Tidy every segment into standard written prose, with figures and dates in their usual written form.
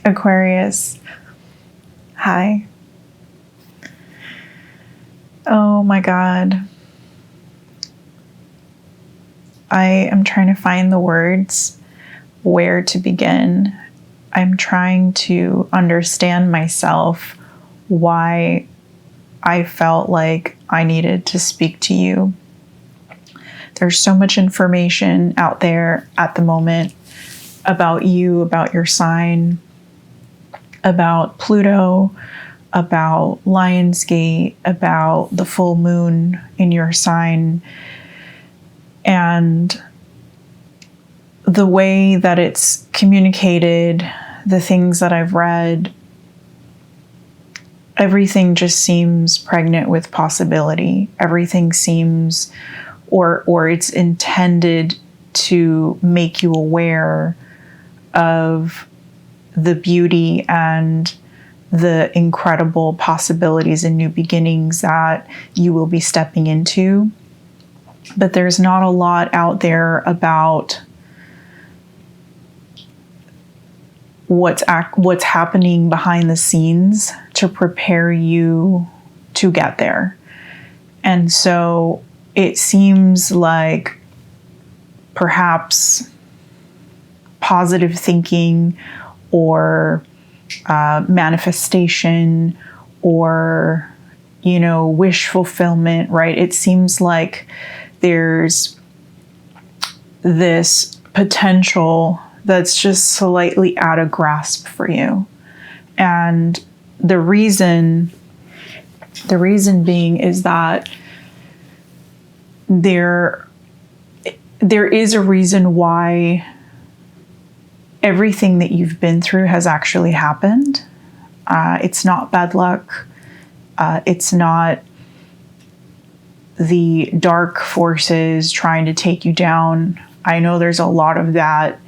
Aquarius, hi. Oh my God. I am trying to find the words where to begin. I'm trying to understand myself, why I felt like I needed to speak to you. There's so much information out there at the moment about you, about your sign, about Pluto, about Lionsgate, about the full moon in your sign, and the way that it's communicated, the things that I've read, everything just seems pregnant with possibility. Everything seems, or it's intended to make you aware of the beauty and the incredible possibilities and new beginnings that you will be stepping into. But there's not a lot out there about what's happening behind the scenes to prepare you to get there. And so it seems like perhaps positive thinking or manifestation or, wish fulfillment, right? It seems like there's this potential that's just slightly out of grasp for you. And the reason being is that there is a reason why everything that you've been through has actually happened. It's not bad luck. It's not the dark forces trying to take you down. I know there's a lot of that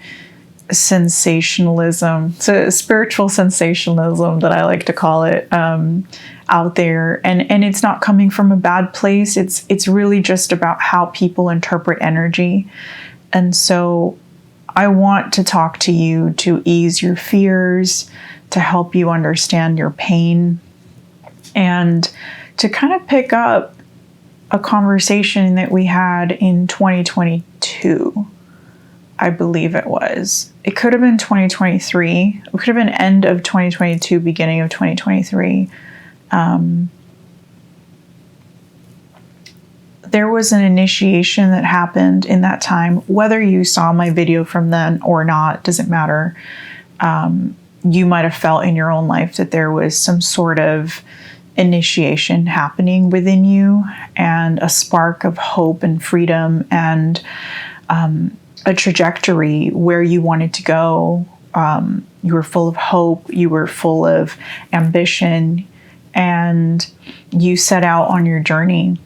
sensationalism, so spiritual sensationalism that I like to call it, out there, and it's not coming from a bad place. It's really just about how people interpret energy. And so I want to talk to you to ease your fears, to help you understand your pain, and to kind of pick up a conversation that we had in 2022. I believe it was. It could have been 2023. It could have been end of 2022, beginning of 2023. There was an initiation that happened in that time. Whether you saw my video from then or not, doesn't matter. You might have felt in your own life that there was some sort of initiation happening within you, and a spark of hope and freedom, and a trajectory where you wanted to go. You were full of hope, you were full of ambition, and you set out on your journey.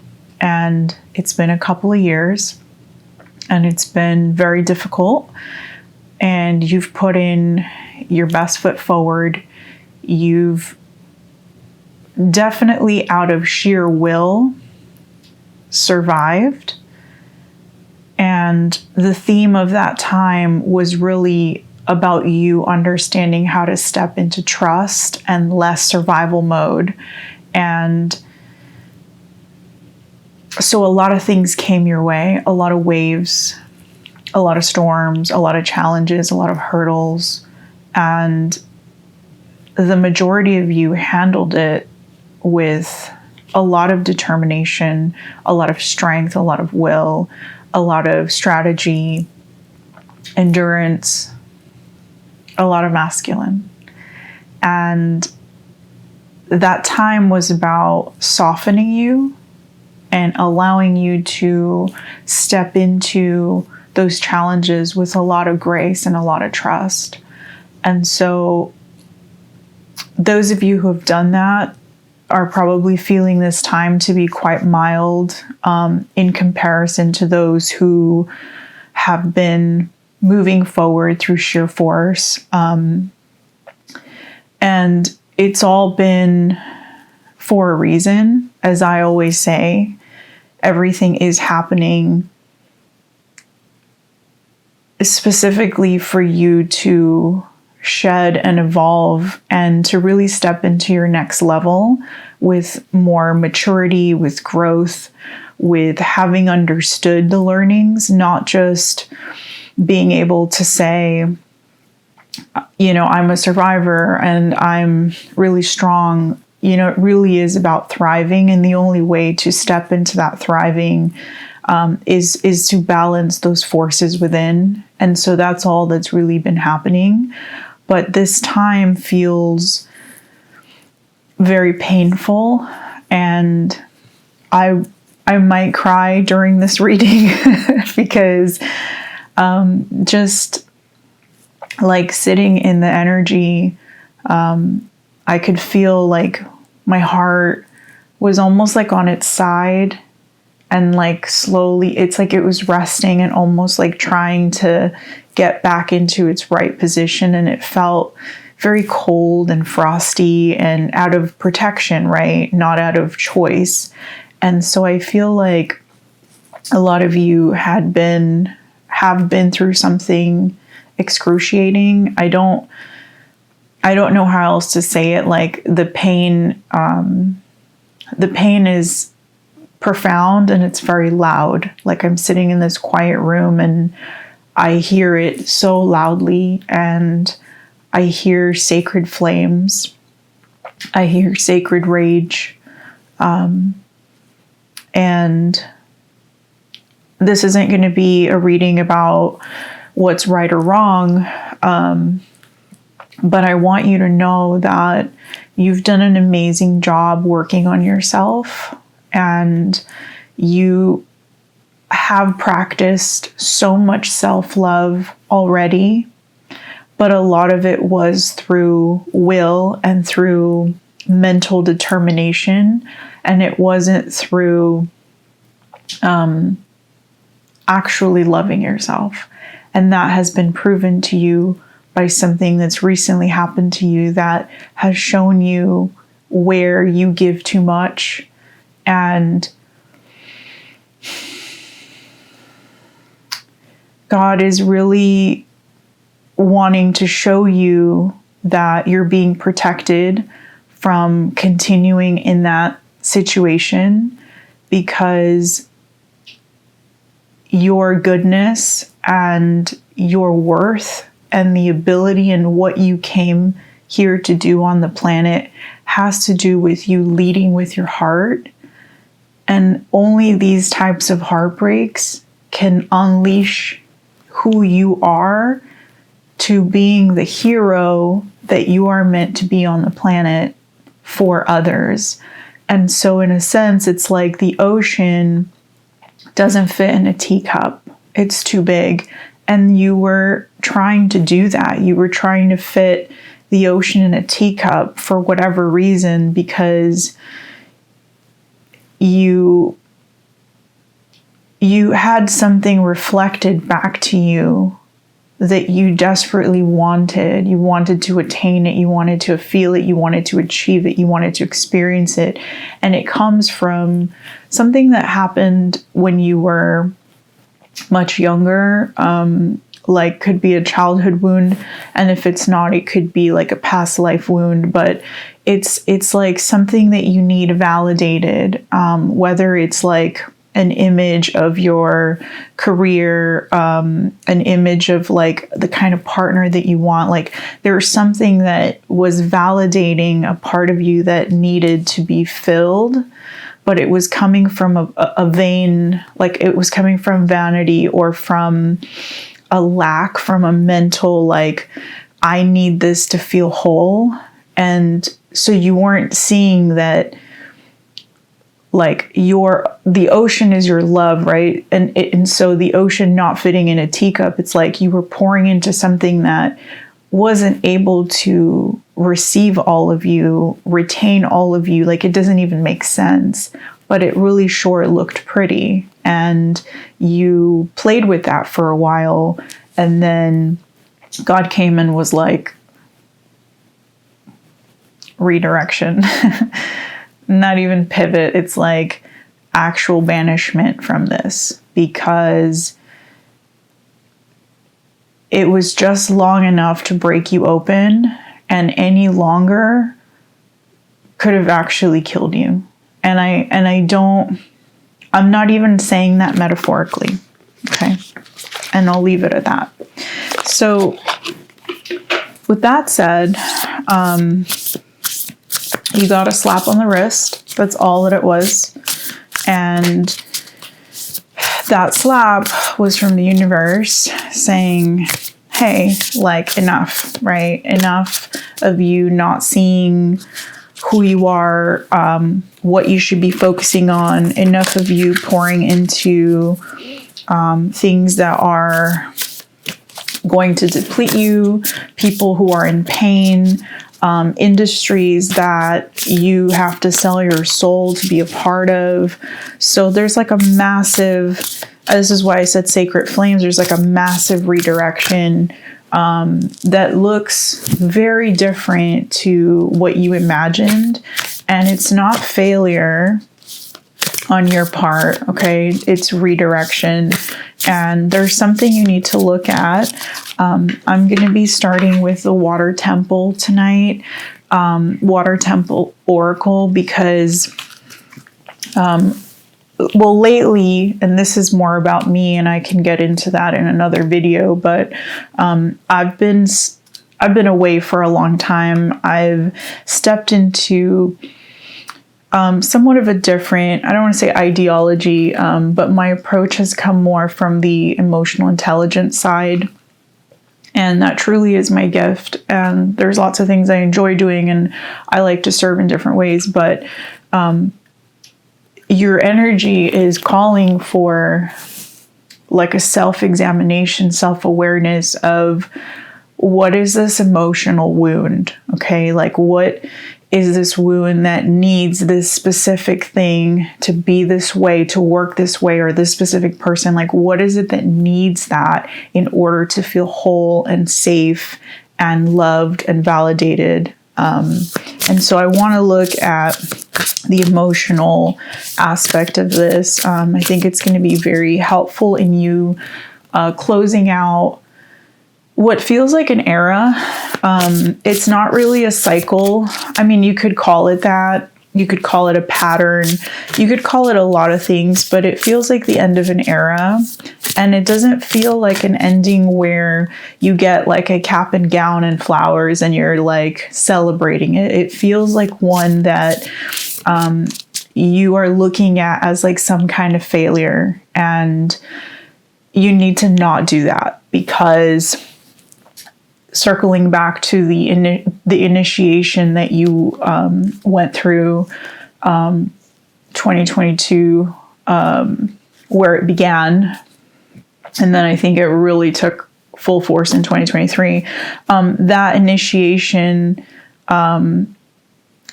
And it's been a couple of years, and it's been very difficult, and you've put in your best foot forward. You've definitely, out of sheer will, survived. And the theme of that time was really about you understanding how to step into trust and less survival mode. And so a lot of things came your way, a lot of waves, a lot of storms, a lot of challenges, a lot of hurdles. And the majority of you handled it with a lot of determination, a lot of strength, a lot of will, a lot of strategy, endurance, a lot of masculine. And that time was about softening you and allowing you to step into those challenges with a lot of grace and a lot of trust. And so those of you who have done that are probably feeling this time to be quite mild in comparison to those who have been moving forward through sheer force. And it's all been for a reason. As I always say, everything is happening specifically for you to shed and evolve, and to really step into your next level with more maturity, with growth, with having understood the learnings, not just being able to say, I'm a survivor and I'm really strong. It really is about thriving. And the only way to step into that thriving is to balance those forces within. And so that's all that's really been happening. But this time feels very painful, and I might cry during this reading because just like sitting in the energy, I could feel like my heart was almost like on its side, and like slowly, it's like it was resting and almost like trying to get back into its right position. And it felt very cold and frosty and out of protection, right? Not out of choice. And so I feel like a lot of you have been through something excruciating. I don't know how else to say it. Like the pain is profound and it's very loud. Like I'm sitting in this quiet room and I hear it so loudly, and I hear sacred flames. I hear sacred rage. And this isn't going to be a reading about what's right or wrong. But I want you to know that you've done an amazing job working on yourself, and you have practiced so much self-love already, but a lot of it was through will and through mental determination, and it wasn't through actually loving yourself. And that has been proven to you by something that's recently happened to you that has shown you where you give too much. And God is really wanting to show you that you're being protected from continuing in that situation, because your goodness and your worth and the ability and what you came here to do on the planet has to do with you leading with your heart. And only these types of heartbreaks can unleash who you are to being the hero that you are meant to be on the planet for others. And so in a sense, it's like the ocean doesn't fit in a teacup. It's too big. And you were trying to do that. You were trying to fit the ocean in a teacup for whatever reason, because you had something reflected back to you that you desperately wanted. You wanted to attain it. You wanted to feel it. You wanted to achieve it. You wanted to experience it. And it comes from something that happened when you were much younger, like could be a childhood wound. And if it's not, it could be like a past life wound. But it's like something that you need validated, whether it's like an image of your career, an image of like the kind of partner that you want. Like there's something that was validating a part of you that needed to be filled, but it was coming from a vein, like it was coming from vanity or from a lack, from a mental, like, I need this to feel whole. And so you weren't seeing that, like the ocean is your love, right? And so the ocean not fitting in a teacup, it's like you were pouring into something that wasn't able to receive all of you, retain all of you. Like it doesn't even make sense, but it really sure looked pretty. And you played with that for a while. And then God came and was like, redirection. Not even pivot. It's like actual banishment from this, because it was just long enough to break you open, and any longer could have actually killed you. And I'm not even saying that metaphorically. Okay. And I'll leave it at that. So with that said, you got a slap on the wrist. That's all that it was. And that slap was from the universe saying, hey, like, enough, right? Enough of you not seeing who you are, what you should be focusing on. Enough of you pouring into things that are going to deplete you, people who are in pain, industries that you have to sell your soul to be a part of. So there's like a massive, this is why I said sacred flames, there's like a massive redirection that looks very different to what you imagined. And it's not failure on your part, okay? It's redirection. And there's something you need to look at. I'm going to be starting with the water temple tonight, water temple oracle, because, well, lately, and this is more about me, and I can get into that in another video, but I've been away for a long time. I've stepped into somewhat of a different, I don't want to say ideology, but my approach has come more from the emotional intelligence side. And that truly is my gift. And there's lots of things I enjoy doing, and I like to serve in different ways. But your energy is calling for like a self-examination, self-awareness of what is this emotional wound? Okay, like what is this wound that needs this specific thing to be this way, to work this way, or this specific person? Like, what is it that needs that in order to feel whole and safe and loved and validated? And so I want to look at the emotional aspect of this. I think it's going to be very helpful in you closing out what feels like an era. It's not really a cycle. I mean, you could call it that. You could call it a pattern. You could call it a lot of things, but it feels like the end of an era. And it doesn't feel like an ending where you get like a cap and gown and flowers and you're like celebrating it. It feels like one that you are looking at as like some kind of failure. And you need to not do that, because circling back to the initiation that you went through 2022, where it began, and then I think it really took full force in 2023. That initiation,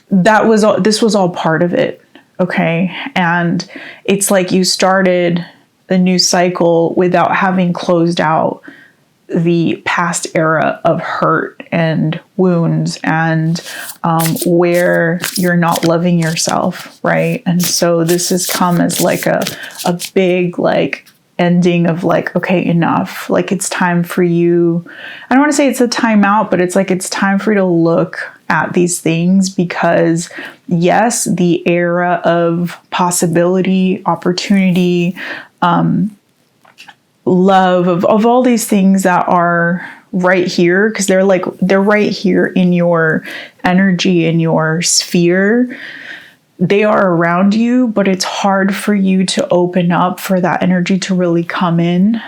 this was all part of it, okay? And it's like you started the new cycle without having closed out the past era of hurt and wounds, and where you're not loving yourself, right? And so this has come as like a big like ending of like, okay, enough. Like, it's time for you. I don't want to say it's a timeout, but it's like it's time for you to look at these things, because yes, the era of possibility, opportunity, love, of all these things that are right here, because they're right here in your energy, in your sphere. They are around you, but it's hard for you to open up for that energy to really come in.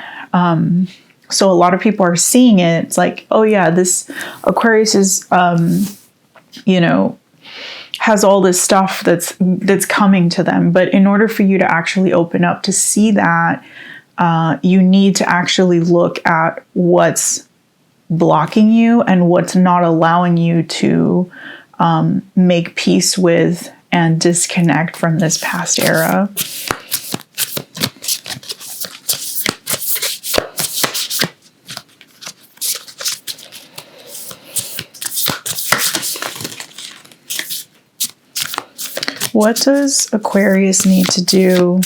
So a lot of people are seeing it. It's like, oh yeah, this Aquarius is, has all this stuff that's coming to them. But in order for you to actually open up to see that, you need to actually look at what's blocking you and what's not allowing you to make peace with and disconnect from this past era. What does Aquarius need to do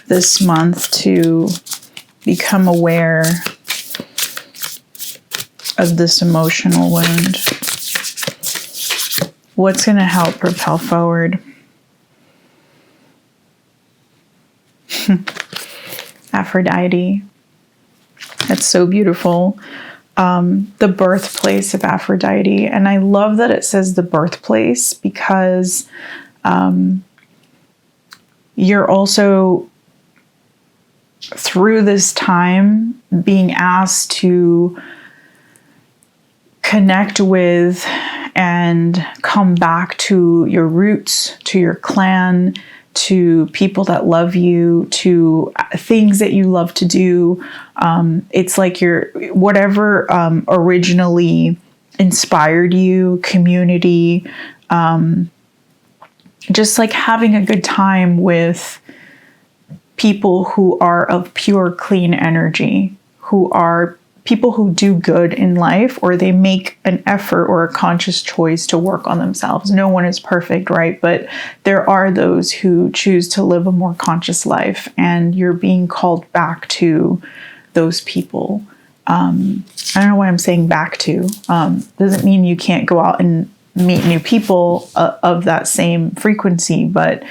this month to become aware of this emotional wound? What's going to help propel forward? Aphrodite. That's so beautiful. The birthplace of Aphrodite. And I love that it says the birthplace, because you're also, through this time, being asked to connect with and come back to your roots, to your clan, to people that love you, to things that you love to do. It's like your whatever originally inspired you, community, just like having a good time with people who are of pure, clean energy, who are people who do good in life, or they make an effort or a conscious choice to work on themselves. No one is perfect, right? But there are those who choose to live a more conscious life, and you're being called back to those people. I don't know why I'm saying back to. Doesn't mean you can't go out and meet new people of that same frequency, but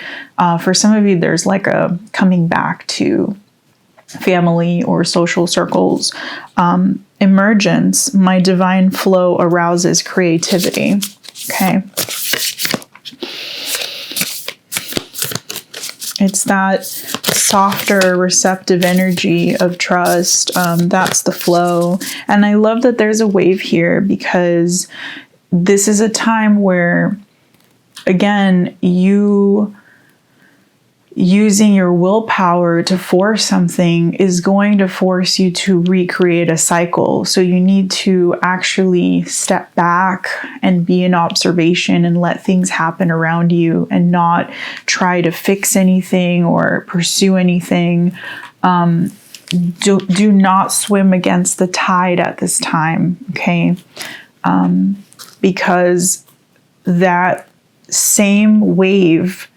for some of you, there's like a coming back to family or social circles. Emergence, my divine flow arouses creativity. Okay. It's that softer, receptive energy of trust. That's the flow. And I love that there's a wave here, because this is a time where, again, you using your willpower to force something is going to force you to recreate a cycle. So you need to actually step back and be in observation and let things happen around you, and not try to fix anything or pursue anything. Do not swim against the tide at this time, okay? Because that same wave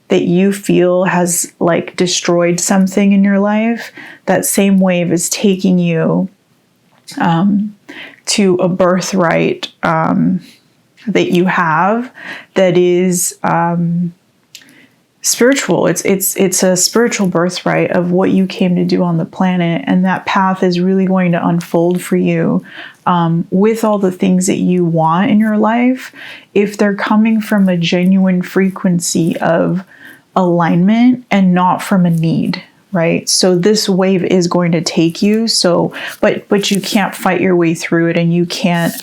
that you feel has like destroyed something in your life, that same wave is taking you to a birthright that you have that is spiritual. It's a spiritual birthright of what you came to do on the planet, and that path is really going to unfold for you with all the things that you want in your life, if they're coming from a genuine frequency of alignment and not from a need, right? So this wave is going to take you. So, but you can't fight your way through it, and you can't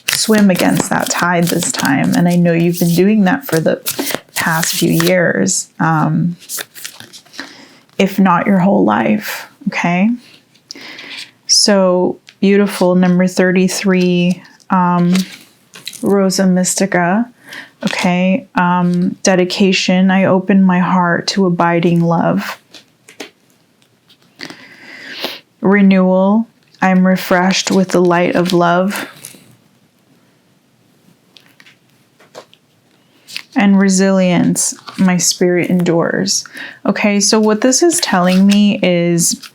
swim against that tide this time. And I know you've been doing that for the past few years, if not your whole life. Okay. So beautiful. Number 33, Rosa Mystica. Okay. Dedication. I open my heart to abiding love. Renewal. I'm refreshed with the light of love. And resilience. My spirit endures. Okay. So what this is telling me is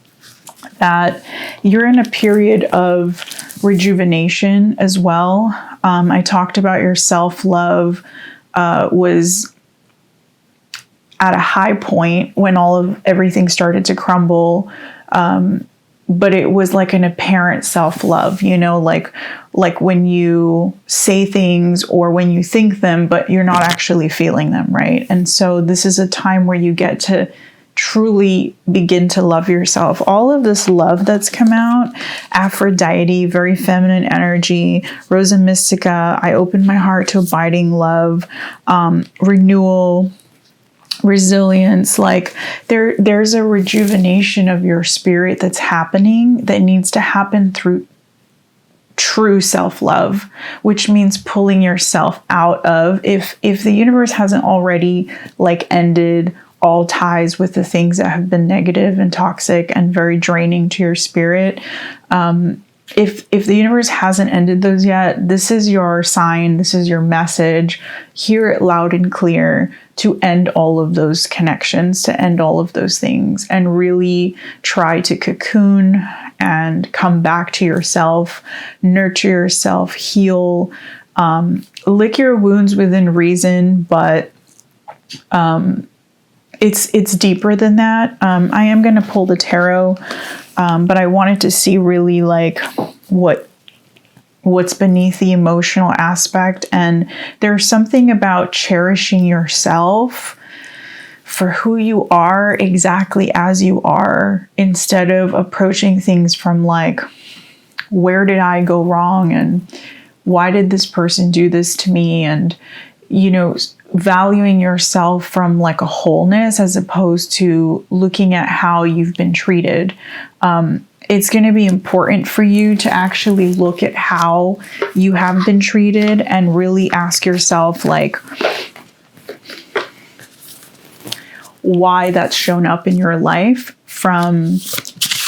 that you're in a period of rejuvenation as well. I talked about your self-love was at a high point when everything started to crumble. But it was like an apparent self-love, like when you say things or when you think them, but you're not actually feeling them, right? And so this is a time where you get to truly begin to love yourself. All of this love that's come out, Aphrodite, very feminine energy, Rosa Mystica, I open my heart to abiding love, renewal, resilience, like there's a rejuvenation of your spirit that's happening that needs to happen through true self-love, which means pulling yourself out of, if the universe hasn't already like ended all ties with the things that have been negative and toxic and very draining to your spirit, if the universe hasn't ended those yet, this is your sign, this is your message. Hear it loud and clear to end all of those connections, to end all of those things, and really try to cocoon and come back to yourself, nurture yourself, heal, lick your wounds within reason, but it's deeper than that. I am going to pull the tarot, but I wanted to see really like what's beneath the emotional aspect. And there's something about cherishing yourself for who you are exactly as you are, instead of approaching things from like, where did I go wrong? And why did this person do this to me? And, you know, valuing yourself from like a wholeness, as opposed to looking at how you've been treated. It's going to be important for you to actually look at how you have been treated and really ask yourself like why that's shown up in your life from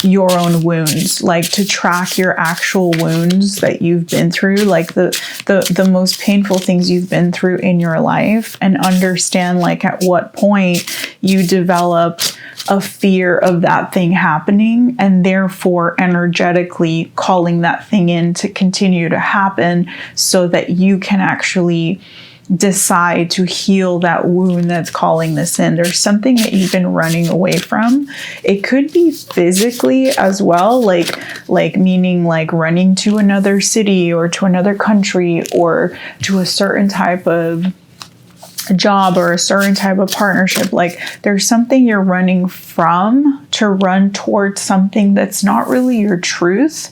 your own wounds, like to track your actual wounds that you've been through, like the most painful things you've been through in your life, and understand like at what point you developed a fear of that thing happening, and therefore energetically calling that thing in to continue to happen so that you can actually decide to heal that wound that's calling this in. There's something that you've been running away from. It could be physically as well, like meaning like running to another city or to another country or to a certain type of job or a certain type of partnership. Like there's something you're running from to run towards something that's not really your truth,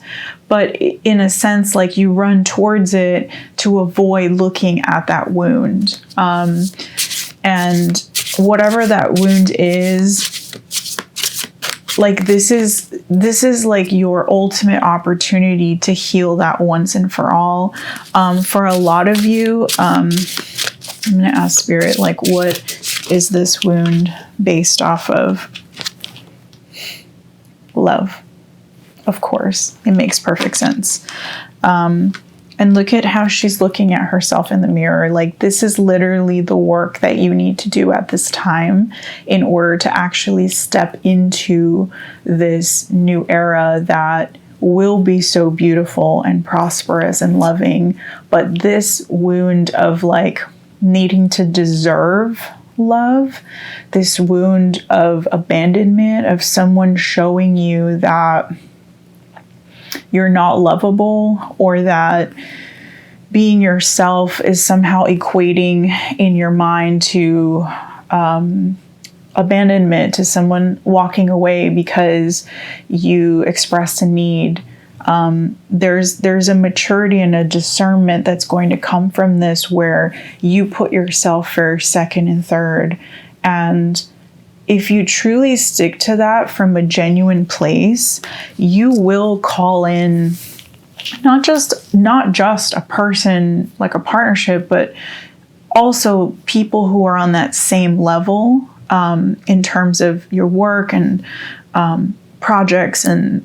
but in a sense, like you run towards it to avoid looking at that wound. And whatever that wound is, like this is like your ultimate opportunity to heal that once and for all. For a lot of you, I'm going to ask Spirit, like, what is this wound based off of? Love. Of course, it makes perfect sense. And look at how she's looking at herself in the mirror. Like this is literally the work that you need to do at this time in order to actually step into this new era that will be so beautiful and prosperous and loving. But this wound of like needing to deserve love, this wound of abandonment, of someone showing you that you're not lovable, or that being yourself is somehow equating in your mind to abandonment, to someone walking away because you expressed a need. There's a maturity and a discernment that's going to come from this, where you put yourself first, second, and third. And if you truly stick to that from a genuine place, you will call in not just a person, like a partnership, but also people who are on that same level in terms of your work and projects and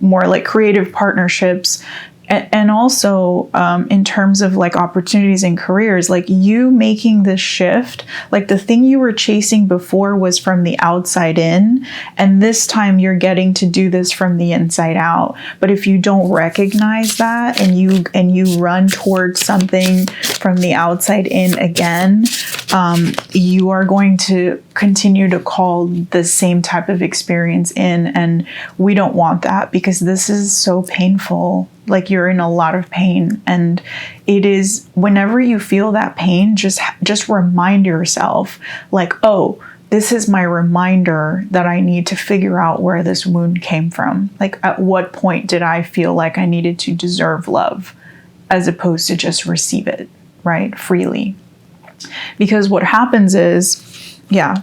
more like creative partnerships. And also in terms of like opportunities and careers, like you making this shift, like the thing you were chasing before was from the outside in, and this time you're getting to do this from the inside out. But if you don't recognize that and you run towards something from the outside in again, you are going to continue to call the same type of experience in, and we don't want that, because this is so painful. Like you're in a lot of pain, and it is, whenever you feel that pain, just remind yourself like, oh, this is my reminder that I need to figure out where this wound came from. Like at what point did I feel like I needed to deserve love as opposed to just receive it, right? Freely. Because what happens is,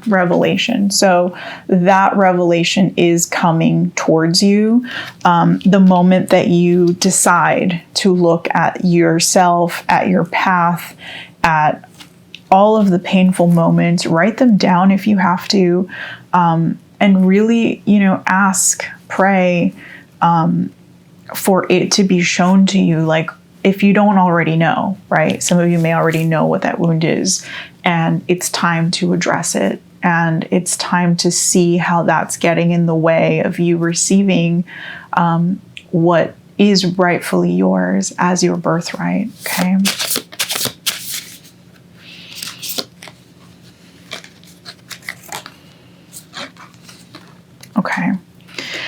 revelation. So that revelation is coming towards you. The moment that you decide to look at yourself, at your path, at all of the painful moments, write them down if you have to, and really, ask, pray, for it to be shown to you, like, if you don't already know, right? Some of you may already know what that wound is, and it's time to address it. And it's time to see how that's getting in the way of you receiving what is rightfully yours as your birthright, okay? Okay.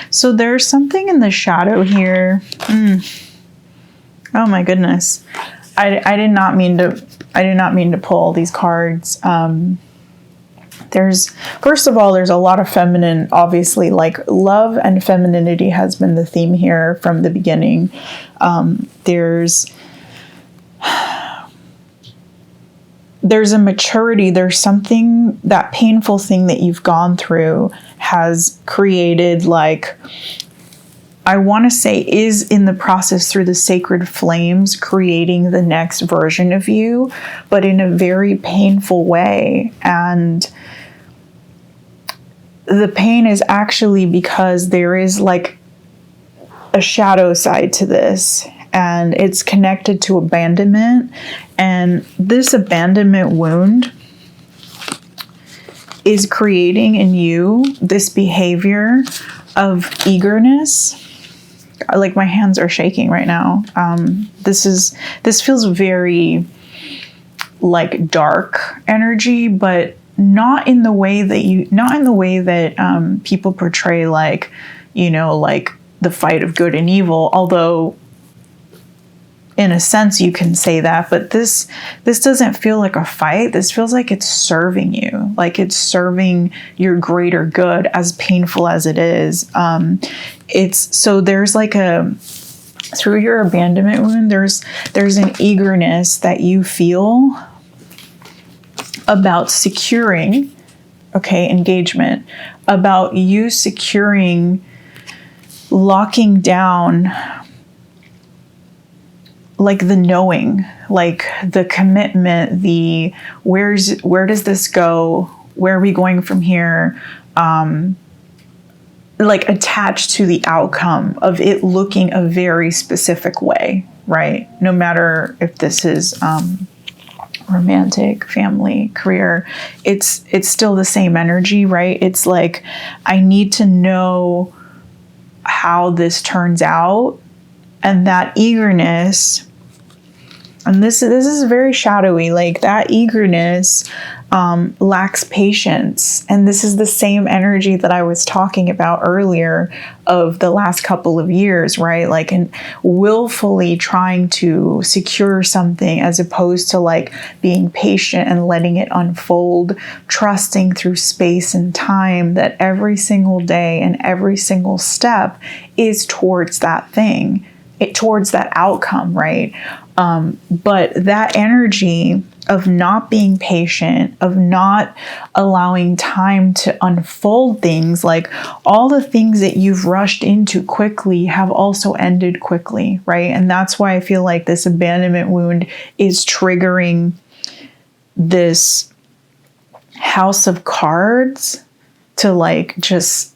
So there's something in the shadow here. Oh my goodness. I did not mean to pull these cards. First of all, there's a lot of feminine, obviously, like love and femininity has been the theme here from the beginning. There's a maturity, there's something, that painful thing that you've gone through has created, like, I want to say is in the process through the sacred flames creating the next version of you, but in a very painful way. And the pain is actually because there is like a shadow side to this, and it's connected to abandonment. And this abandonment wound is creating in you this behavior of eagerness. Like, my hands are shaking right now. This feels very like dark energy, but not in the way that people portray, like, you know, like the fight of good and evil, although in a sense you can say that, but this doesn't feel like a fight. This feels like it's serving you, like it's serving your greater good, as painful as it is. So there's like through your abandonment wound, there's an eagerness that you feel about securing, engagement, about you securing, locking down, like the knowing, like the commitment, the where does this go? Where are we going from here? Like attached to the outcome of it looking a very specific way, right? No matter if this is romantic, family, career, it's still the same energy, right? It's like, I need to know how this turns out. And that eagerness, and this is very shadowy, like that eagerness lacks patience. And this is the same energy that I was talking about earlier of the last couple of years, right? Like, and willfully trying to secure something as opposed to like being patient and letting it unfold, trusting through space and time that every single day and every single step is towards that thing, towards that outcome, right? But that energy of not being patient, of not allowing time to unfold things, like all the things that you've rushed into quickly have also ended quickly, right? And that's why I feel like this abandonment wound is triggering this house of cards to like just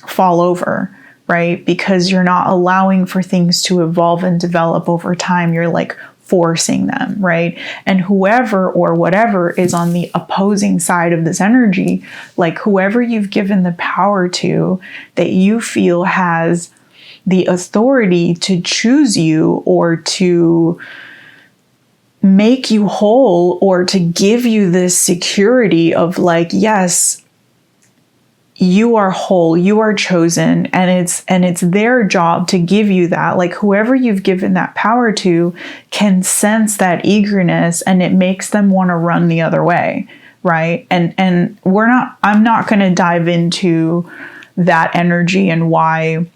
fall over, right? Because you're not allowing for things to evolve and develop over time. You're like forcing them, right? And whoever or whatever is on the opposing side of this energy, like whoever you've given the power to, that you feel has the authority to choose you or to make you whole or to give you this security of like, yes, you are whole, you are chosen, and it's their job to give you that. Like whoever you've given that power to can sense that eagerness, and it makes them want to run the other way, right? And I'm not going to dive into that energy and why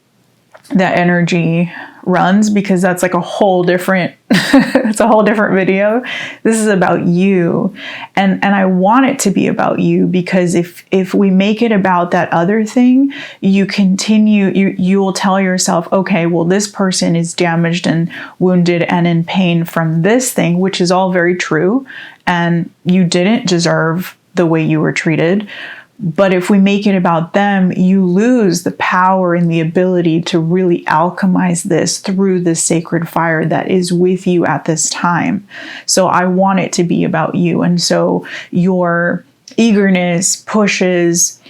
that energy runs, because that's like a whole different it's a whole different video. This is about you, and I want it to be about you, because if we make it about that other thing, you will tell yourself, okay, well, this person is damaged and wounded and in pain from this thing, which is all very true, and you didn't deserve the way you were treated. But if we make it about them, you lose the power and the ability to really alchemize this through this sacred fire that is with you at this time. So I want it to be about you. And so your eagerness pushes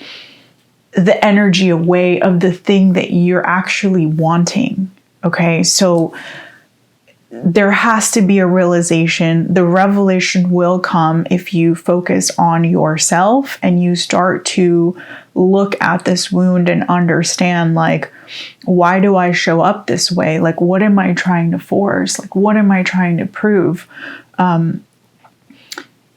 the energy away of the thing that you're actually wanting. Okay, so there has to be a realization. The revelation will come if you focus on yourself and you start to look at this wound and understand, like, why do I show up this way? Like, what am I trying to force? Like, what am I trying to prove?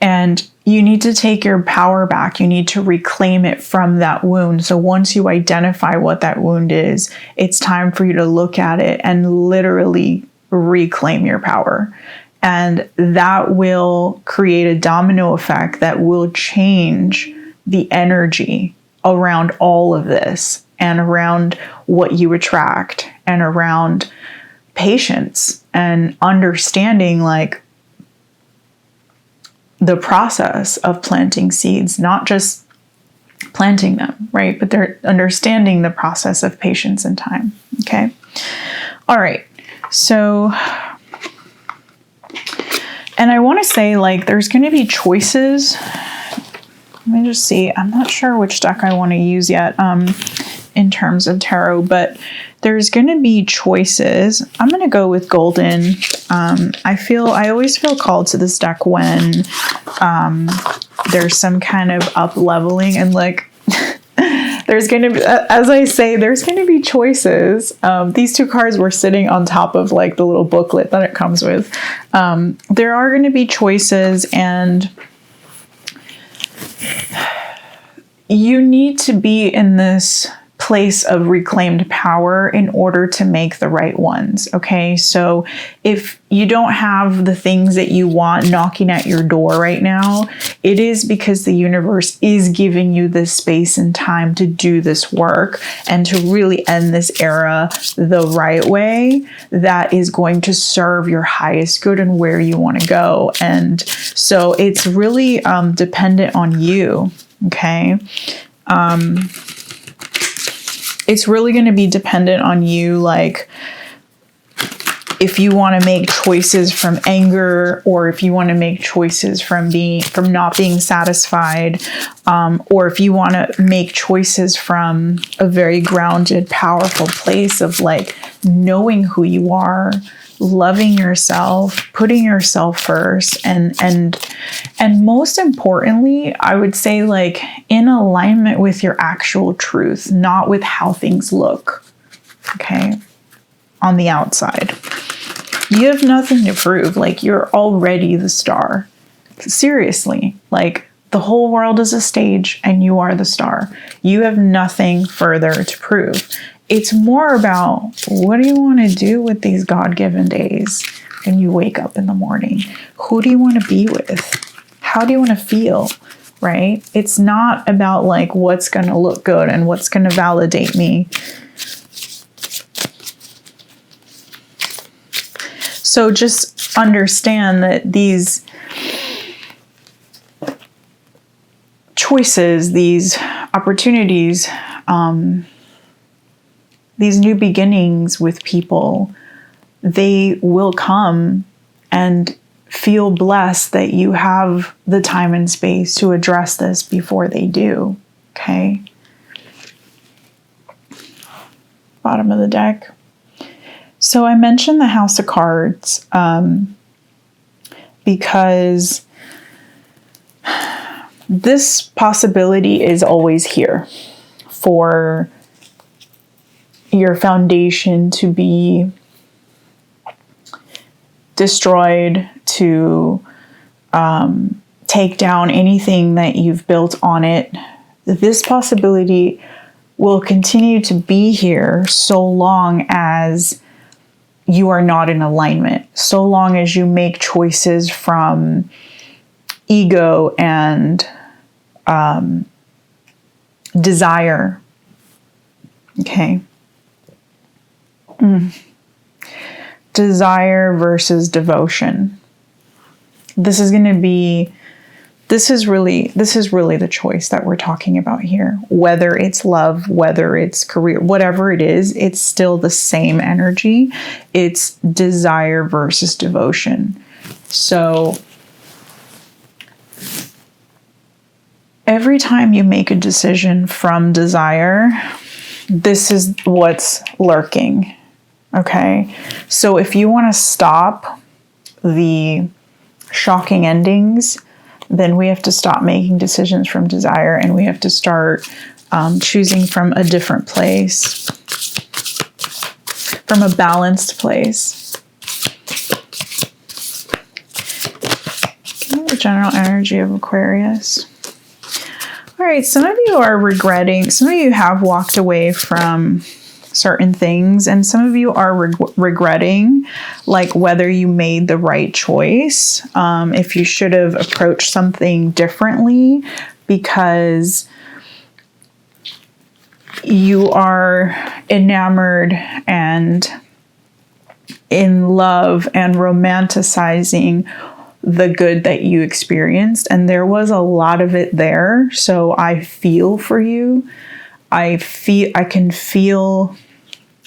And you need to take your power back. You need to reclaim it from that wound. So once you identify what that wound is, it's time for you to look at it and literally reclaim your power. And that will create a domino effect that will change the energy around all of this and around what you attract and around patience and understanding, like, the process of planting seeds, not just planting them, right? But they're understanding the process of patience and time. Okay. All right. So, and I want to say, like, there's going to be choices. Let me just see. I'm not sure which deck I want to use yet in terms of tarot, but there's going to be choices. I'm going to go with golden. I always feel called to this deck when there's some kind of up leveling and, like, there's going to be, as I say, there's going to be choices. These two cards were sitting on top of, like, the little booklet that it comes with. There are going to be choices, and you need to be in this place of reclaimed power in order to make the right ones. Okay. So if you don't have the things that you want knocking at your door right now, it is because the universe is giving you this space and time to do this work and to really end this era the right way that is going to serve your highest good and where you want to go. And so it's really dependent on you. Okay. It's really going to be dependent on you, like, if you want to make choices from anger, or if you want to make choices from not being satisfied, or if you want to make choices from a very grounded, powerful place of, like, knowing who you are, loving yourself, putting yourself first, and most importantly, I would say, like, in alignment with your actual truth, not with how things look, okay, on the outside. You have nothing to prove. Like, you're already the star. Seriously, like, the whole world is a stage and you are the star. You have nothing further to prove. It's more about, what do you want to do with these God-given days when you wake up in the morning? Who do you want to be with? How do you want to feel, right? It's not about, like, what's going to look good and what's going to validate me. So just understand that these choices, these opportunities, these new beginnings with people, they will come, and feel blessed that you have the time and space to address this before they do. Okay. Bottom of the deck. So I mentioned the House of Cards because this possibility is always here for your foundation to be destroyed, to take down anything that you've built on it. This possibility will continue to be here so long as you are not in alignment, so long as you make choices from ego and desire. Okay. Desire versus devotion. This is going to be this is really the choice that we're talking about here. Whether it's love, whether it's career, whatever it is, it's still the same energy. It's desire versus devotion. So every time you make a decision from desire, this is what's lurking. Okay? So if you want to stop the shocking endings, then we have to stop making decisions from desire, and we have to start choosing from a different place, from a balanced place. Give me the general energy of Aquarius. All right, some of you are regretting, some of you have walked away from certain things, and some of you are regretting like whether you made the right choice, if you should have approached something differently, because you are enamored and in love and romanticizing the good that you experienced, and there was a lot of it there. So I feel for you. I can feel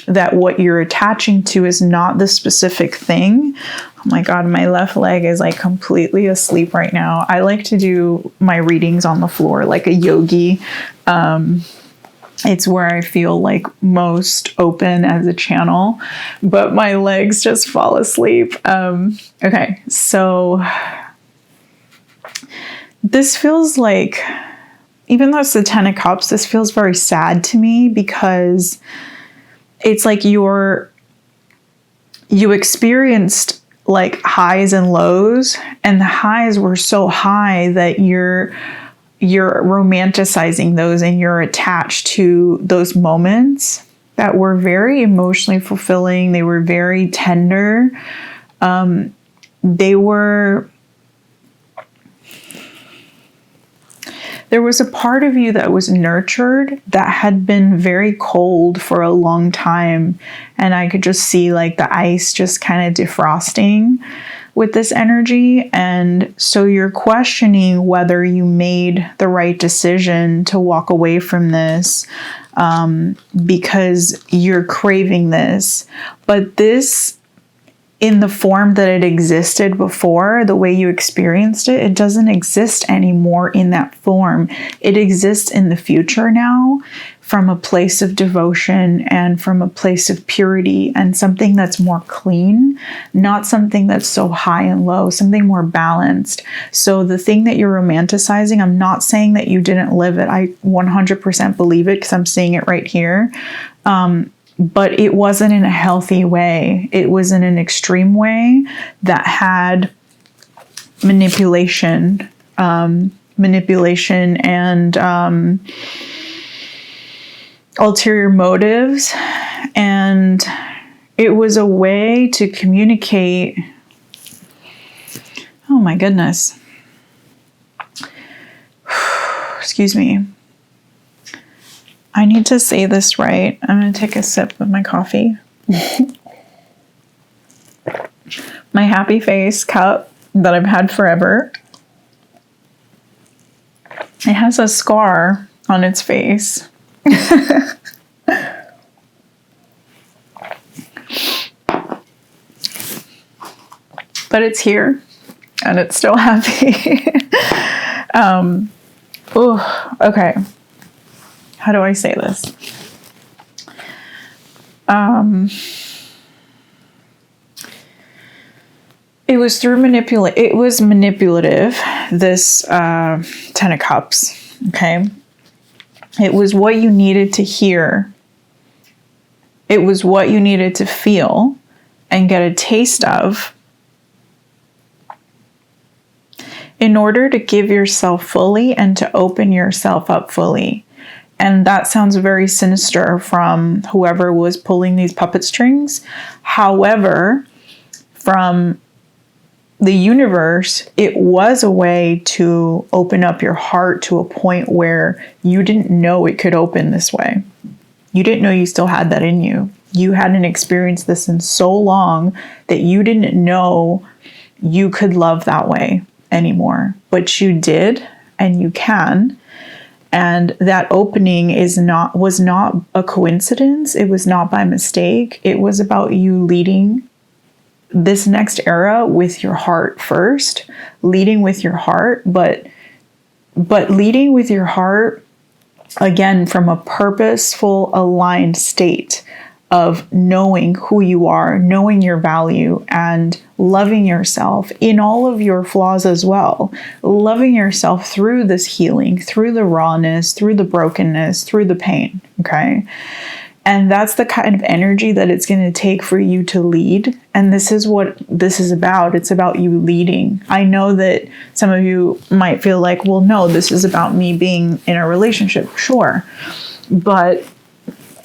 that what you're attaching to is not the specific thing. Oh my God, my left leg is like completely asleep right now. I like to do my readings on the floor like a yogi. It's where I feel like most open as a channel, but my legs just fall asleep. Okay, so this feels like, even though it's the 10 of Cups, this feels very sad to me, because it's like you experienced like highs and lows, and the highs were so high that you're romanticizing those, and you're attached to those moments that were very emotionally fulfilling. They were very tender. There was a part of you that was nurtured that had been very cold for a long time. And I could just see like the ice just kind of defrosting with this energy. And so you're questioning whether you made the right decision to walk away from this, because you're craving this. But this, in the form that it existed before, the way you experienced it, it doesn't exist anymore in that form. It exists in the future now, from a place of devotion and from a place of purity, and something that's more clean, not something that's so high and low, something more balanced. So the thing that you're romanticizing, I'm not saying that you didn't live it. I 100% believe it, because I'm seeing it right here. But it wasn't in a healthy way. It was in an extreme way that had manipulation and ulterior motives. And it was a way to communicate. Oh my goodness. Excuse me. I need to say this right. I'm going to take a sip of my coffee. My happy face cup that I've had forever. It has a scar on its face. But it's here and it's still happy. Okay. How do I say this? It was manipulative, this 10 of Cups, okay? It was what you needed to hear. It was what you needed to feel and get a taste of in order to give yourself fully and to open yourself up fully. And that sounds very sinister from whoever was pulling these puppet strings. However, from the universe, it was a way to open up your heart to a point where you didn't know it could open this way. You didn't know you still had that in you. You hadn't experienced this in so long that you didn't know you could love that way. anymore, but you did, and you can. And that opening was not a coincidence. It was not by mistake. It was about you leading this next era with your heart first, leading with your heart, but leading with your heart, again, from a purposeful, aligned state of knowing who you are, knowing your value, and loving yourself in all of your flaws as well. Loving yourself through this healing, through the rawness, through the brokenness, through the pain, okay? And that's the kind of energy that it's going to take for you to lead. And this is what this is about. It's about you leading. I know that some of you might feel like, well, no, this is about me being in a relationship. Sure. But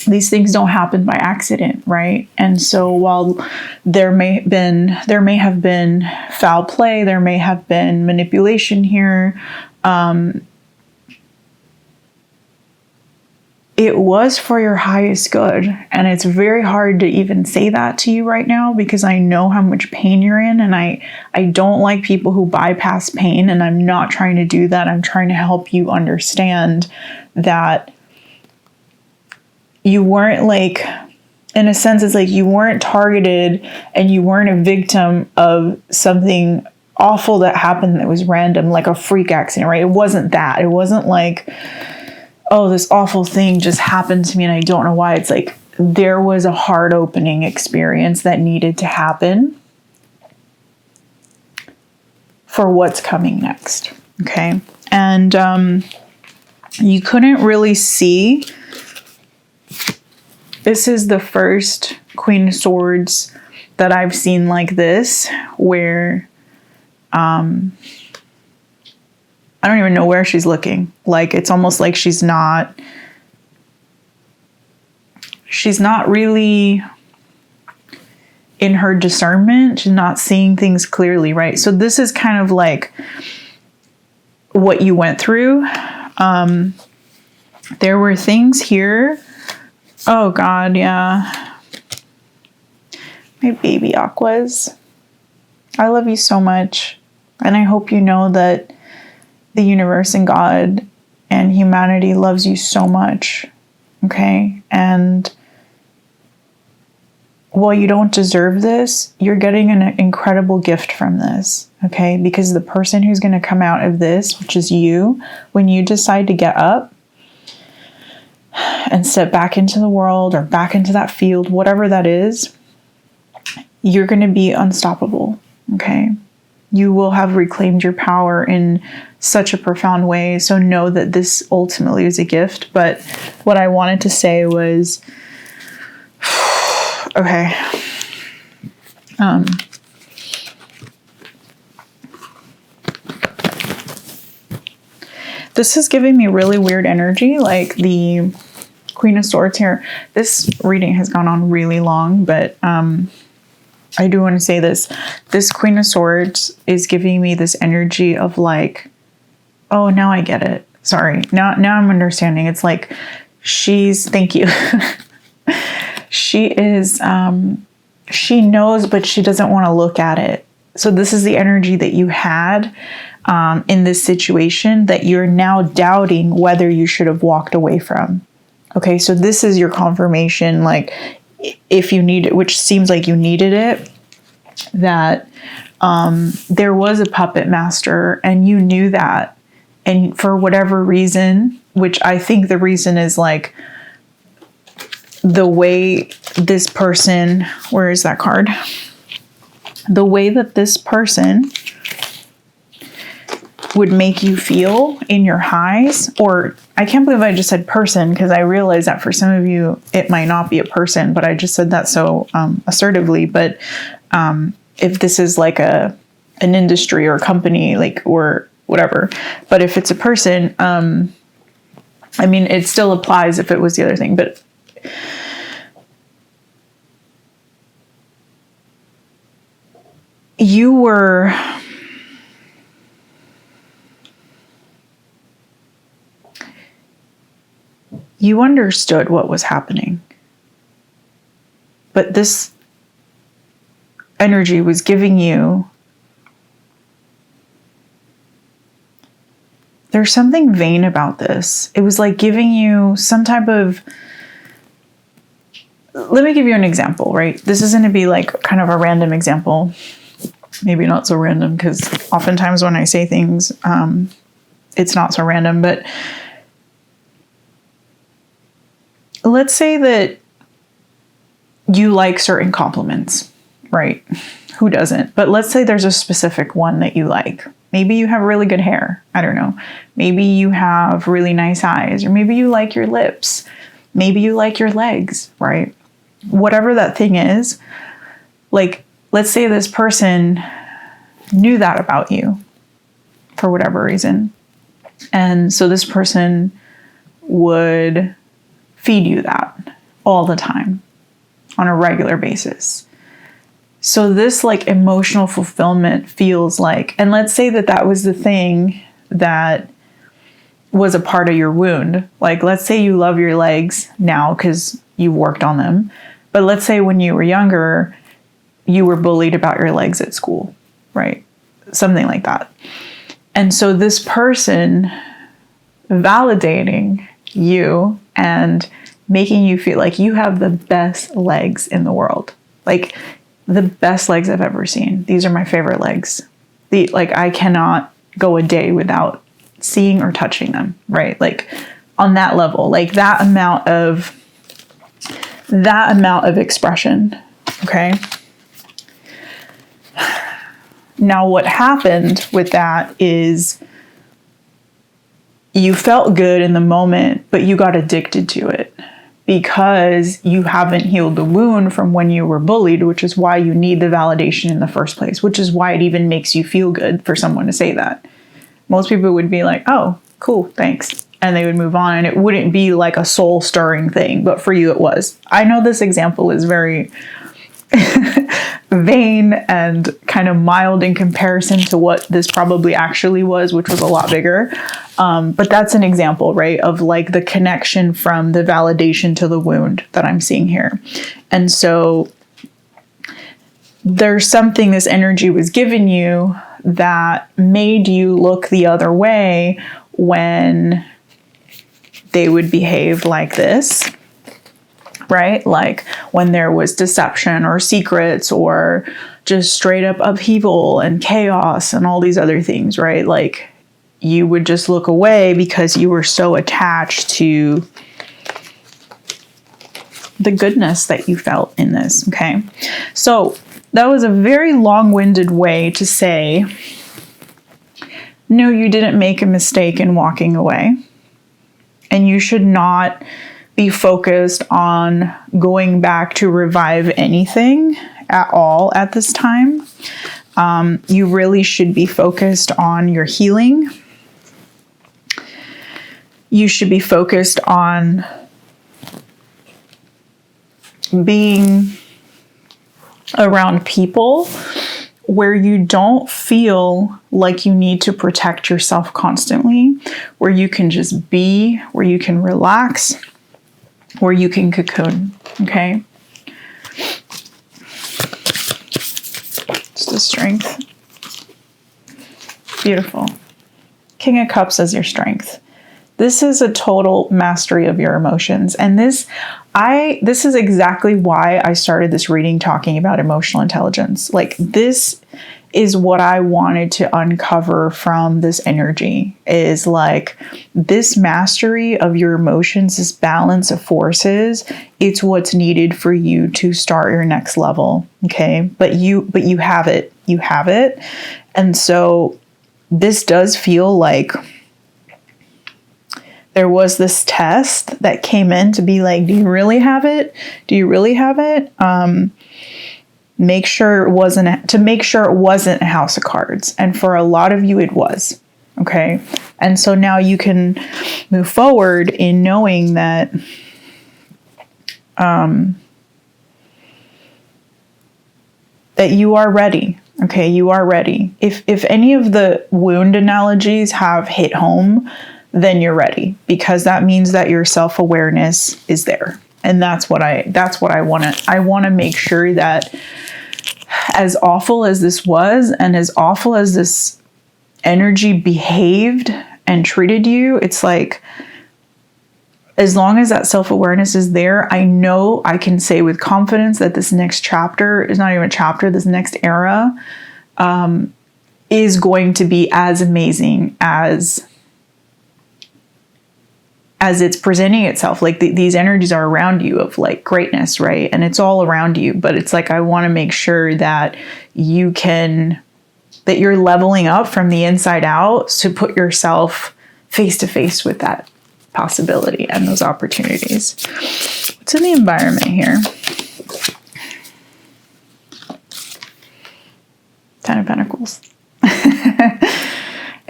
these things don't happen by accident, right? And so while there may have been foul play, there may have been manipulation here, it was for your highest good. And it's very hard to even say that to you right now, because I know how much pain you're in, and I don't like people who bypass pain, and I'm not trying to do that. I'm trying to help you understand that you weren't, like, in a sense, it's like you weren't targeted and you weren't a victim of something awful that happened that was random, like a freak accident, right? It wasn't that. It wasn't like, oh, this awful thing just happened to me and I don't know why. It's like there was a heart opening experience that needed to happen for what's coming next. Okay. And you couldn't really see. This is the first Queen of Swords that I've seen like this, where I don't even know where she's looking. Like, it's almost like she's not really in her discernment. She's not seeing things clearly, right? So this is kind of like what you went through. There were things here. Oh God, yeah. My baby Aquas. I love you so much. And I hope you know that the universe and God and humanity loves you so much. Okay? And while you don't deserve this, you're getting an incredible gift from this. Okay? Because the person who's going to come out of this, which is you, when you decide to get up and step back into the world or back into that field, whatever that is, you're going to be unstoppable. Okay? You will have reclaimed your power in such a profound way. So know that this ultimately is a gift. But what I wanted to say was, okay. This is giving me really weird energy, like the Queen of Swords here. This reading has gone on really long, but I do want to say this. This Queen of Swords is giving me this energy of like, oh, now I get it. Sorry. Now I'm understanding. It's like thank you. She is, she knows, but she doesn't want to look at it. So this is the energy that you had in this situation that you're now doubting whether you should have walked away from. Okay, so this is your confirmation, like if you need it, which seems like you needed it, that there was a puppet master and you knew that. And for whatever reason, which I think the reason is like the way this person, where is that card? The way that this person would make you feel in your highs, or I can't believe I just said person, because I realize that for some of you, it might not be a person, but I just said that so assertively. But if this is like an industry or a company, like, or whatever, but if it's a person, I mean, it still applies if it was the other thing, but you understood what was happening, but this energy was giving you there's something vain about this. It was like giving you some type of, let me give you an example, right? This is going to be like kind of a random example. Maybe not so random, because oftentimes when I say things, it's not so random. But let's say that you like certain compliments, right? Who doesn't? But let's say there's a specific one that you like. Maybe you have really good hair. I don't know. Maybe you have really nice eyes, or maybe you like your lips. Maybe you like your legs, right? Whatever that thing is, like, let's say this person knew that about you for whatever reason. And so this person would feed you that all the time on a regular basis. So this like emotional fulfillment feels like, and let's say that that was the thing that was a part of your wound. Like, let's say you love your legs now because you've worked on them. But let's say when you were younger, you were bullied about your legs at school, right? Something like that. And so this person validating you and making you feel like you have the best legs in the world. Like, the best legs I've ever seen. These are my favorite legs. I cannot go a day without seeing or touching them, right? Like, on that level, like that amount of expression, okay? Now, what happened with that is you felt good in the moment, but you got addicted to it because you haven't healed the wound from when you were bullied, which is why you need the validation in the first place, which is why it even makes you feel good for someone to say that. Most people would be like, oh, cool, thanks. And they would move on, and it wouldn't be like a soul stirring thing, but for you it was. I know this example is very vain and kind of mild in comparison to what this probably actually was, which was a lot bigger. But that's an example, right, of like the connection from the validation to the wound that I'm seeing here. And so there's something this energy was giving you that made you look the other way when they would behave like this, right? Like when there was deception or secrets or just straight up upheaval and chaos and all these other things, right? Like you would just look away because you were so attached to the goodness that you felt in this, okay? So that was a very long-winded way to say, no, you didn't make a mistake in walking away. And you should not be focused on going back to revive anything at all at this time. You really should be focused on your healing. You should be focused on being around people where you don't feel like you need to protect yourself constantly, where you can just be, where you can relax, where you can cocoon, okay? It's the strength. Beautiful. King of Cups is your strength. This is a total mastery of your emotions. And this is exactly why I started this reading talking about emotional intelligence. Like, this is what I wanted to uncover from this energy, is like this mastery of your emotions, this balance of forces. It's what's needed for you to start your next level. Okay. But you have it. You have it. And so this does feel like there was this test that came in to be like, do you really have it? Do you really have it? Make sure it wasn't a house of cards. And for a lot of you, it was. Okay. And so now you can move forward in knowing that, that you are ready. Okay. You are ready. If any of the wound analogies have hit home, then you're ready, because that means that your self-awareness is there. And that's what I want to make sure that, as awful as this was, and as awful as this energy behaved and treated you, it's like, as long as that self-awareness is there, I know I can say with confidence that this next chapter is not even a chapter, this next era is going to be as amazing as it's presenting itself. Like these energies are around you of like greatness, right? And it's all around you, but it's like, I want to make sure that that you're leveling up from the inside out to put yourself face to face with that possibility and those opportunities. What's in the environment here? 10 of Pentacles.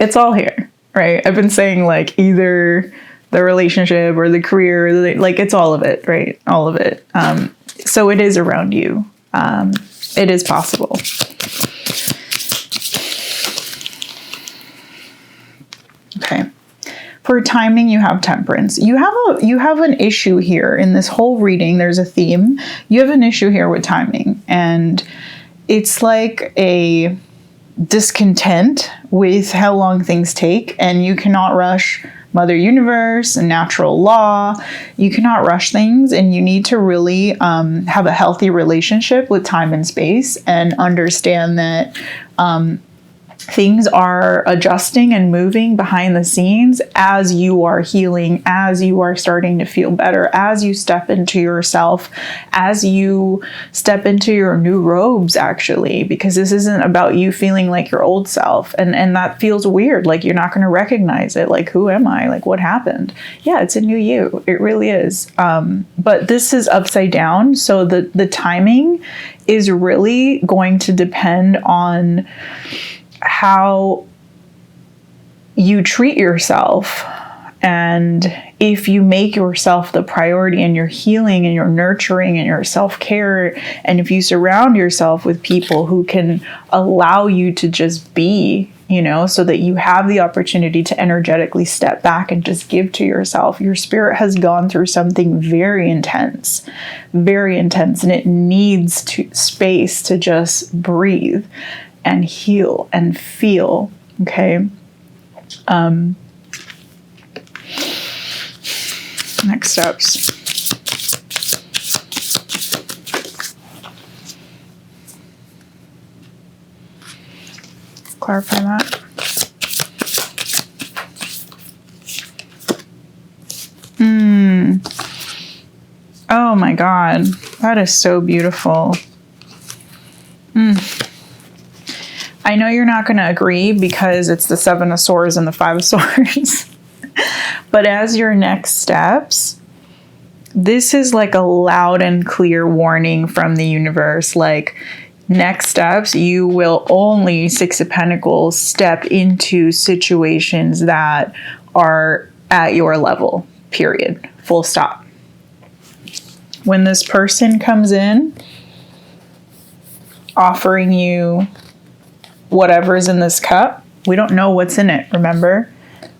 It's all here, right? I've been saying like either the relationship or the career, like it's all of it, right? All of it. So it is around you. It is possible. Okay. For timing, you have Temperance. You have an issue here in this whole reading. There's a theme. You have an issue here with timing, and it's like a discontent with how long things take, and you cannot rush Mother Universe and natural law. You cannot rush things, and you need to really have a healthy relationship with time and space and understand that things are adjusting and moving behind the scenes as you are healing, as you are starting to feel better, as you step into yourself, as you step into your new robes, actually, because this isn't about you feeling like your old self. And that feels weird. Like you're not going to recognize it. Like, who am I? Like, what happened? Yeah, it's a new you. It really is. But this is upside down. So the timing is really going to depend on how you treat yourself, and if you make yourself the priority in your healing and your nurturing and your self-care, and if you surround yourself with people who can allow you to just be, so that you have the opportunity to energetically step back and just give to yourself. Your spirit has gone through something very intense, and it needs space to just breathe and heal and feel. Okay. Next steps. Clarify that. Oh my God. That is so beautiful. I know you're not going to agree because it's the 7 of Swords and the 5 of Swords. But as your next steps, this is like a loud and clear warning from the universe. Like, next steps, you will only, 6 of Pentacles, step into situations that are at your level, period. Full stop. When this person comes in, offering you whatever's in this cup, we don't know what's in it, remember?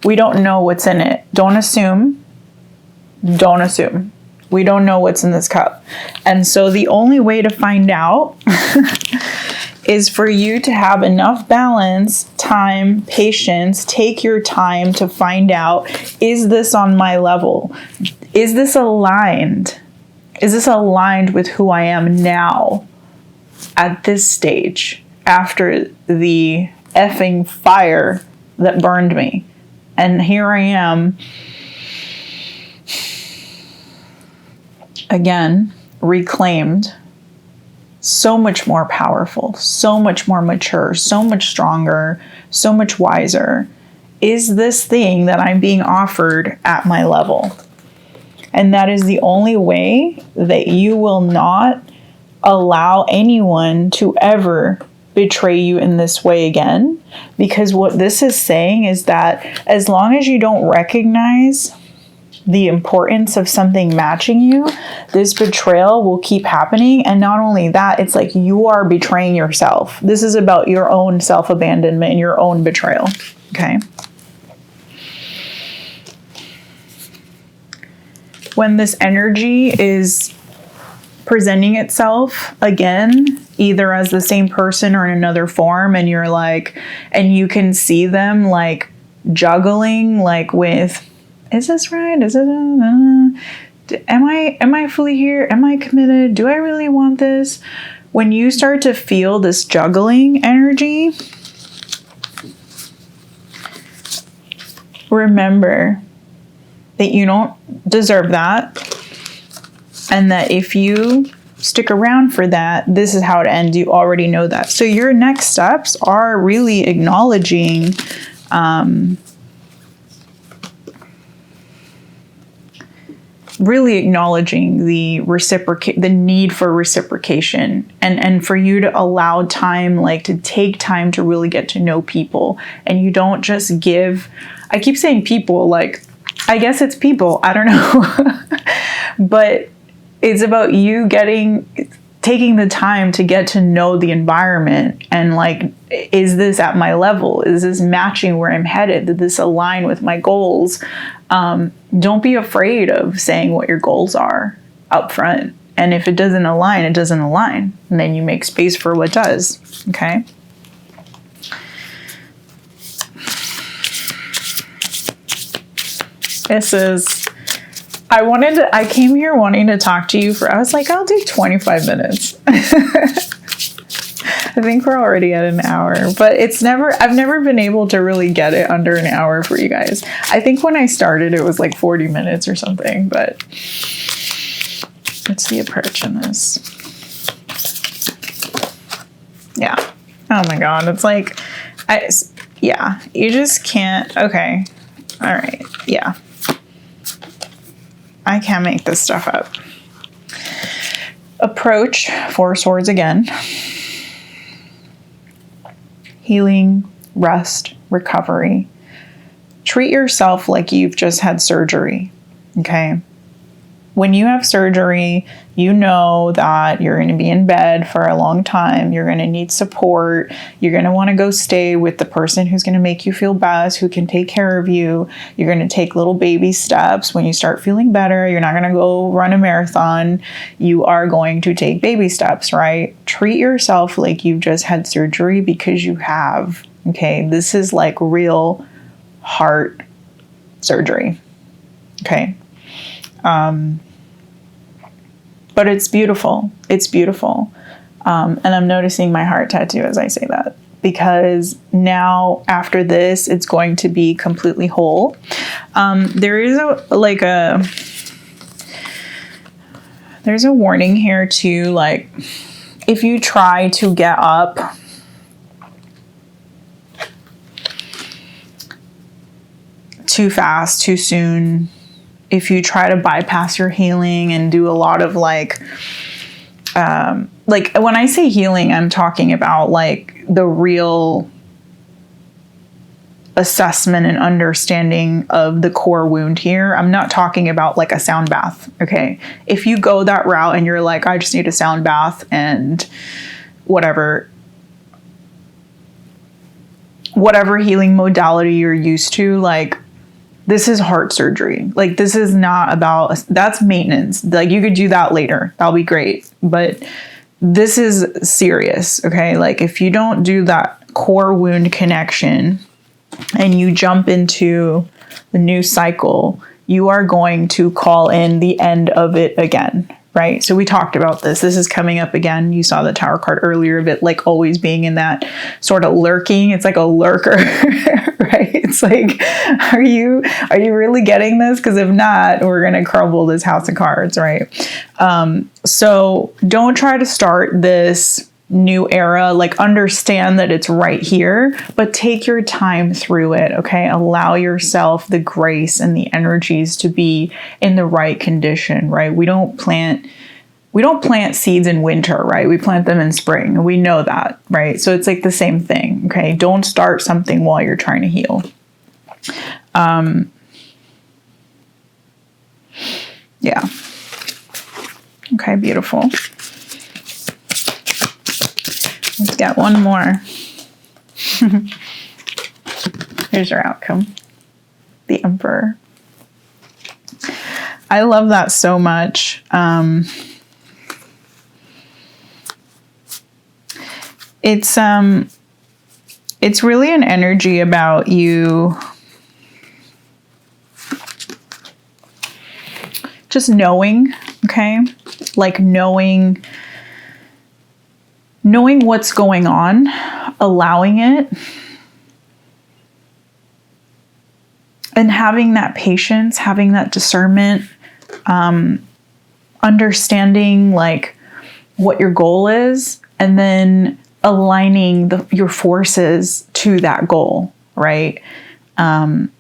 We don't know what's in it. Don't assume. Don't assume. We don't know what's in this cup. And so the only way to find out is for you to have enough balance, time, patience. Take your time to find out, is this on my level? Is this aligned? Is this aligned with who I am now at this stage? After the effing fire that burned me. And here I am, again, reclaimed, so much more powerful, so much more mature, so much stronger, so much wiser. Is this thing that I'm being offered at my level? And that is the only way that you will not allow anyone to ever betray you in this way again, because what this is saying is that as long as you don't recognize the importance of something matching you, this betrayal will keep happening. And not only that, it's like you are betraying yourself. This is about your own self-abandonment and your own betrayal. Okay. When this energy is presenting itself again, either as the same person or in another form, and you're like, and you can see them like juggling, like with, is this right? Is it, am I fully here? Am I committed? Do I really want this? When you start to feel this juggling energy, remember that you don't deserve that. And that if you stick around for that, this is how it ends. You already know that. So your next steps are really acknowledging the need for reciprocation, and for you to allow time, like to take time to really get to know people. And you don't just give, I keep saying people, like, I guess it's people, I don't know. But it's about you taking the time to get to know the environment, and like, is this at my level? Is this matching where I'm headed? Did this align with my goals? Don't be afraid of saying what your goals are up front. And if it doesn't align, it doesn't align. And then you make space for what does. Okay. I came here wanting to talk to you I was like, I'll do 25 minutes. I think we're already at an hour, but I've never been able to really get it under an hour for you guys. I think when I started, it was like 40 minutes or something, but what's the approach in this? Yeah. Oh my God. It's like, you just can't. Okay. All right. Yeah. I can't make this stuff up. Approach, 4 swords again. Healing, rest, recovery. Treat yourself like you've just had surgery. Okay. When you have surgery, you know that you're going to be in bed for a long time. You're going to need support. You're going to want to go stay with the person who's going to make you feel best, who can take care of you. You're going to take little baby steps. When you start feeling better, you're not going to go run a marathon. You are going to take baby steps, right? Treat yourself like you've just had surgery, because you have. Okay. This is like real heart surgery. Okay. But it's beautiful. It's beautiful. And I'm noticing my heart tattoo as I say that, because now after this, it's going to be completely whole. There is there's a warning here too. Like, if you try to get up too fast, too soon, if you try to bypass your healing and do a lot of like when I say healing, I'm talking about like the real assessment and understanding of the core wound here. I'm not talking about like a sound bath. Okay. If you go that route and you're like, I just need a sound bath and whatever healing modality you're used to, like, this is heart surgery. Like, this is not about, that's maintenance. Like, you could do that later. That'll be great. But this is serious. Okay. Like, if you don't do that core wound connection and you jump into the new cycle, you are going to call in the end of it again. Right. So we talked about this. This is coming up again. You saw the Tower card earlier of it, like always being in that sort of lurking. It's like a lurker, right? It's like, are you really getting this? Because if not, we're going to crumble this house of cards, right? So don't try to start this new era. Like, understand that it's right here, but take your time through it. Okay. Allow yourself the grace and the energies to be in the right condition, right? We don't plant seeds in winter, right? We plant them in spring. We know that, right? So it's like the same thing. Okay. Don't start something while you're trying to heal. Yeah. Okay. Beautiful. Let's get one more. Here's your outcome. The Emperor. I love that so much. It's really an energy about you just knowing, okay? Like knowing what's going on, allowing it, and having that patience, having that discernment, understanding like what your goal is, and then aligning your forces to that goal, right? And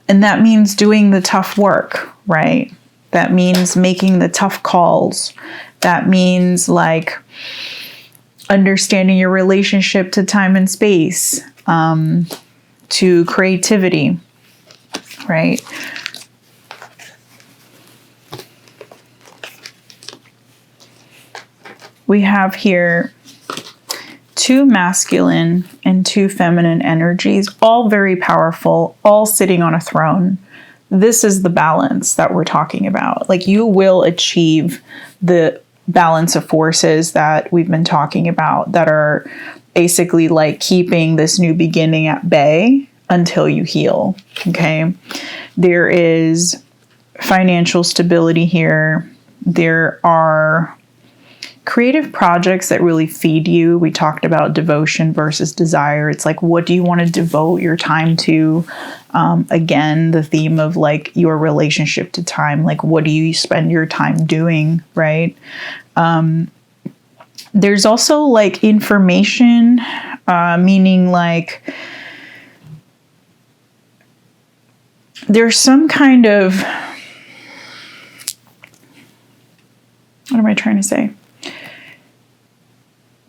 that means doing the tough work, right? That means making the tough calls. That means like understanding your relationship to time and space, to creativity, right? We have here 2 masculine and 2 feminine energies, all very powerful, all sitting on a throne. This is the balance that we're talking about. Like you will achieve the balance of forces that we've been talking about that are basically like keeping this new beginning at bay until you heal. Okay. There is financial stability here. There are creative projects that really feed you. We talked about devotion versus desire. It's like, what do you want to devote your time to? Again, the theme of like your relationship to time, like what do you spend your time doing, right? There's also like information, meaning like there's some kind of, what am I trying to say?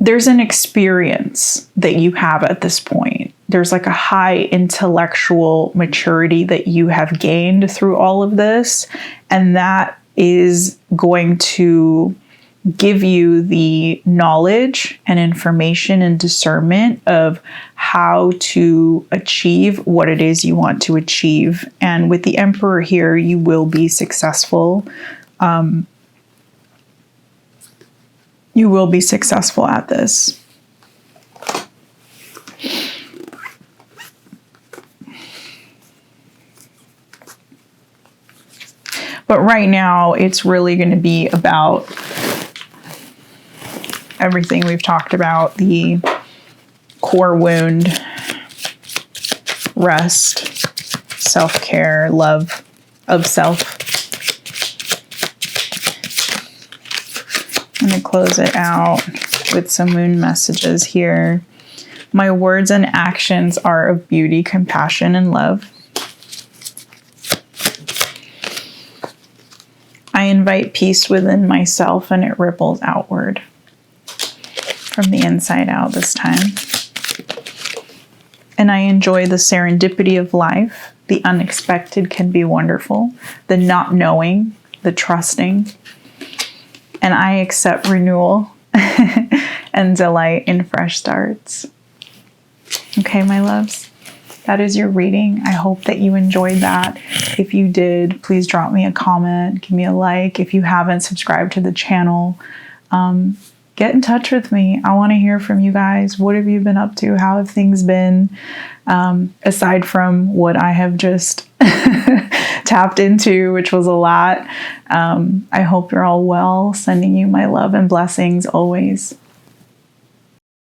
There's an experience that you have at this point. There's like a high intellectual maturity that you have gained through all of this. And that is going to give you the knowledge and information and discernment of how to achieve what it is you want to achieve. And with the Emperor here, you will be successful. You will be successful at this. But right now, it's really going to be about everything we've talked about, the core wound, rest, self-care, love of self. I'm going to close it out with some moon messages here. My words and actions are of beauty, compassion, and love. I invite peace within myself and it ripples outward from the inside out this time. And I enjoy the serendipity of life. The unexpected can be wonderful. The not knowing, the trusting. And I accept renewal and delight in fresh starts. Okay, my loves, that is your reading. I hope that you enjoyed that. If you did, please drop me a comment, give me a like. If you haven't subscribed to the channel, get in touch with me. I want to hear from you guys. What have you been up to? How have things been? Aside from what I have just tapped into, which was a lot. I hope you're all well. Sending you my love and blessings always.